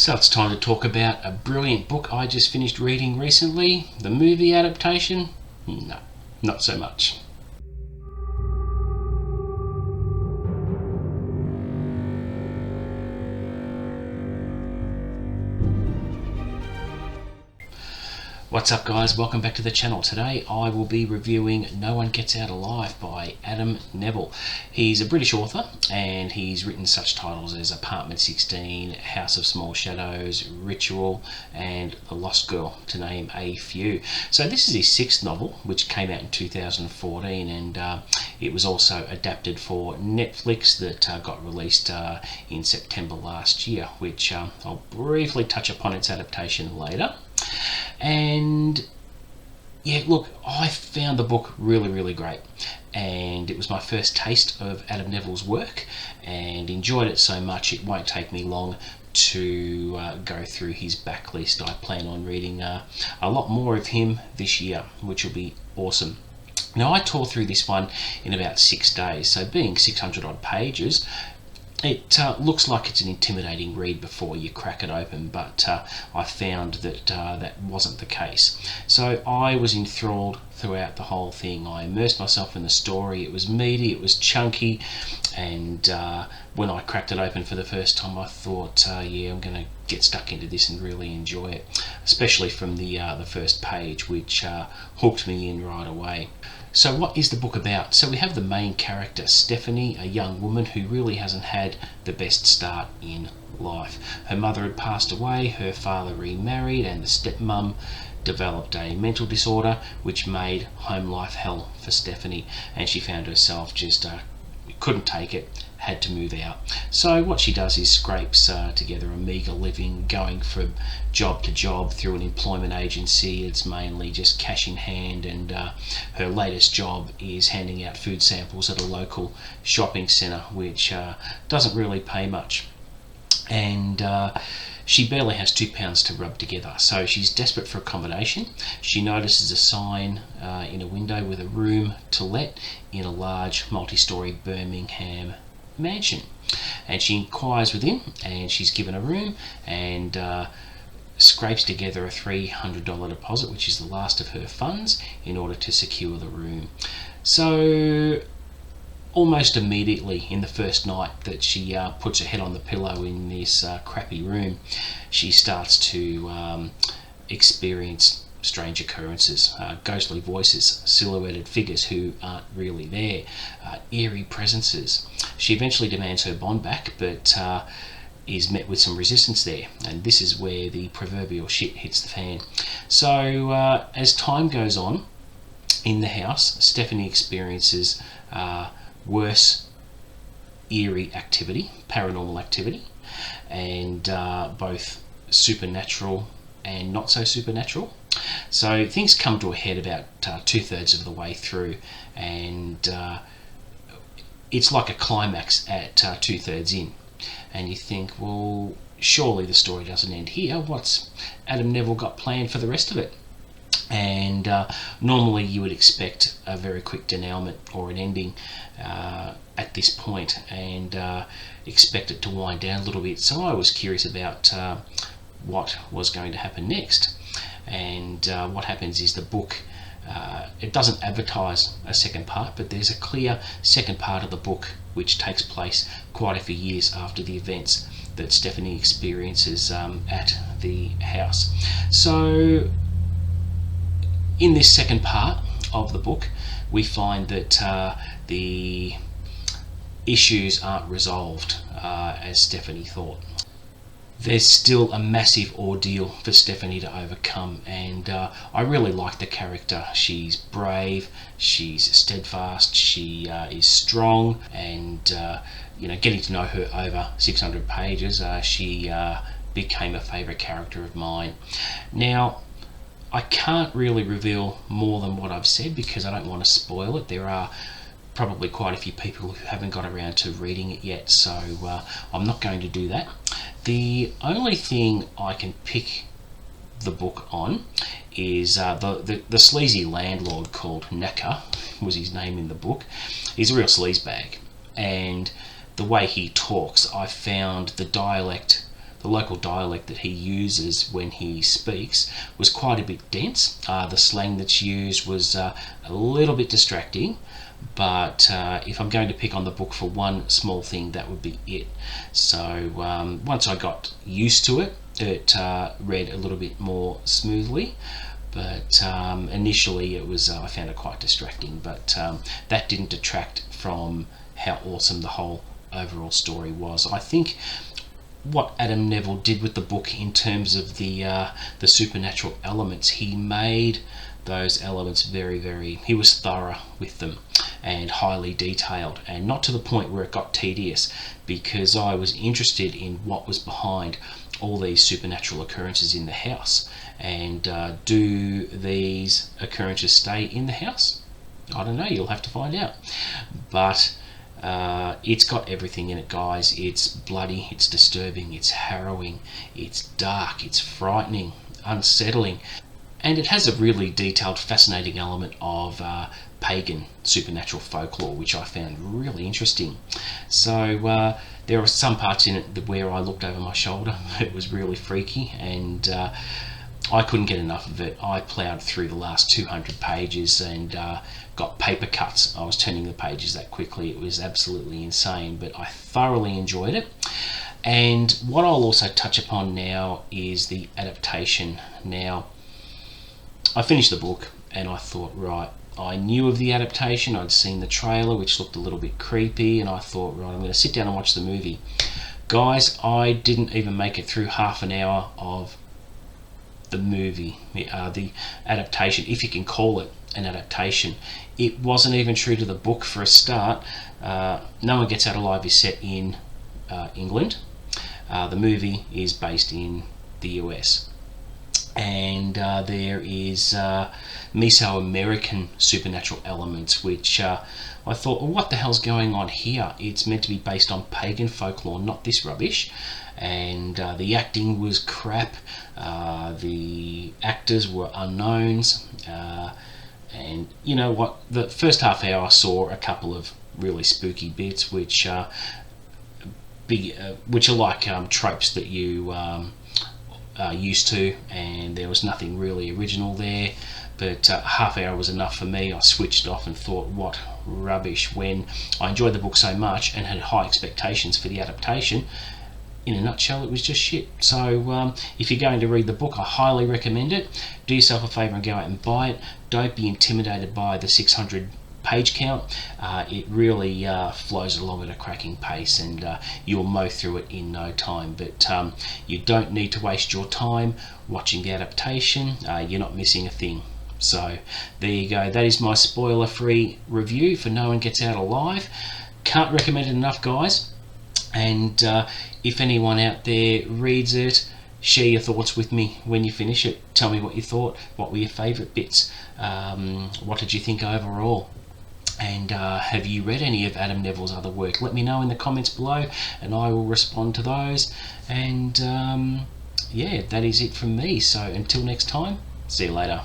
So it's time to talk about a brilliant book I just finished reading recently. The movie adaptation? No, not so much. What's up guys, welcome back to the channel. Today I will be reviewing No One Gets Out Alive by Adam Nevill. He's a British author and he's written such titles as Apartment 16, House of Small Shadows, Ritual and The Lost Girl, to name a few. So this is his sixth novel, which came out in 2014, and it was also adapted for Netflix that got released in September last year, which I'll briefly touch upon its adaptation later. And yeah, look, I found the book really great, and it was my first taste of Adam Nevill's work and enjoyed it so much it won't take me long to go through his backlist. I plan on reading a lot more of him this year, which will be awesome. Now, I tore through this one in about 6 days, so being 600 odd pages, it looks like it's an intimidating read before you crack it open, but I found that that wasn't the case. So I was enthralled throughout the whole thing. I immersed myself in the story. It was meaty, it was chunky, and when I cracked it open for the first time, I thought, yeah, I'm going to get stuck into this and really enjoy it, especially from the first page, which hooked me in right away. So what is the book about? So we have the main character, Stephanie, a young woman who really hasn't had the best start in life. Her mother had passed away, her father remarried, and the stepmom developed a mental disorder which made home life hell for Stephanie, and she found herself just couldn't take it, had to move out. So what she does is scrapes together a meagre living, going from job to job through an employment agency. It's mainly just cash in hand, and her latest job is handing out food samples at a local shopping centre, which doesn't really pay much. And she barely has £2 to rub together, so she's desperate for accommodation. She notices a sign in a window with a room to let in a large multi-storey Birmingham mansion, and she inquires within, and she's given a room, and scrapes together a $300 deposit, which is the last of her funds, in order to secure the room. So almost immediately in the first night that she puts her head on the pillow in this crappy room, she starts to experience strange occurrences, ghostly voices, silhouetted figures who aren't really there, eerie presences. She eventually demands her bond back, but is met with some resistance there, and this is where the proverbial shit hits the fan. So as time goes on in the house, Stephanie experiences worse eerie activity, paranormal activity, and both supernatural and not so supernatural. So things come to a head about 2/3 of the way through, and it's like a climax at 2/3 in, and you think, well, surely the story doesn't end here. What's Adam Nevill got planned for the rest of it? And normally you would expect a very quick denouement or an ending at this point, and expect it to wind down a little bit. So I was curious about what was going to happen next. And what happens is the book, it doesn't advertise a second part, but there's a clear second part of the book which takes place quite a few years after the events that Stephanie experiences at the house. So in this second part of the book, we find that the issues aren't resolved as Stephanie thought. There's still a massive ordeal for Stephanie to overcome, and I really like the character. She's brave, she's steadfast, she is strong, and getting to know her over 600 pages, she became a favourite character of mine. Now, I can't really reveal more than what I've said because I don't want to spoil it. There are probably quite a few people who haven't got around to reading it yet, so I'm not going to do that. The only thing I can pick the book on is the sleazy landlord called Naka, was his name in the book. He's a real sleazebag, and the way he talks, I found the dialect the local dialect that he uses when he speaks was quite a bit dense. The slang that's used was a little bit distracting, but if I'm going to pick on the book for one small thing, that would be it. So once I got used to it, it read a little bit more smoothly, but initially it was I found it quite distracting, but that didn't detract from how awesome the whole overall story was. I think what Adam Nevill did with the book in terms of the supernatural elements, he made those elements he was thorough with them and highly detailed, and not to the point where it got tedious, because I was interested in what was behind all these supernatural occurrences in the house. And do these occurrences stay in the house? I don't know, you'll have to find out. But it's got everything in it, guys. It's bloody, it's disturbing, it's harrowing, it's dark, it's frightening, unsettling, and it has a really detailed, fascinating element of pagan supernatural folklore, which I found really interesting. So there are some parts in it where I looked over my shoulder. It was really freaky, and I couldn't get enough of it. I ploughed through the last 200 pages and got paper cuts. I was turning the pages that quickly. It was absolutely insane, but I thoroughly enjoyed it. And what I'll also touch upon now is the adaptation. Now, I finished the book and I thought, right, I knew of the adaptation. I'd seen the trailer, which looked a little bit creepy, and I thought, right, I'm going to sit down and watch the movie. Guys, I didn't even make it through half an hour of the movie, the adaptation, if you can call it an adaptation. It wasn't even true to the book for a start. No One Gets Out Alive is set in England. The movie is based in the US. And there is Mesoamerican supernatural elements, which I thought, well, what the hell's going on here? It's meant to be based on pagan folklore, not this rubbish. And the acting was crap. The actors were unknowns. And you know what? The first half hour I saw a couple of really spooky bits, which are like tropes that you used to, and there was nothing really original there. But half hour was enough for me. I switched off and thought, what rubbish, when I enjoyed the book so much and had high expectations for the adaptation. In a nutshell, it was just shit. So if you're going to read the book, I highly recommend it. Do yourself a favour and go out and buy it. Don't be intimidated by the 600 page count. It really flows along at a cracking pace, and you'll mow through it in no time. But you don't need to waste your time watching the adaptation. You're not missing a thing. So there you go. That is my spoiler-free review for No One Gets Out Alive. Can't recommend it enough, guys. And if anyone out there reads it, share your thoughts with me when you finish it. Tell me what you thought. What were your favourite bits? What did you think overall? And have you read any of Adam Nevill's other work? Let me know in the comments below, and I will respond to those. And yeah, that is it from me. So until next time, see you later.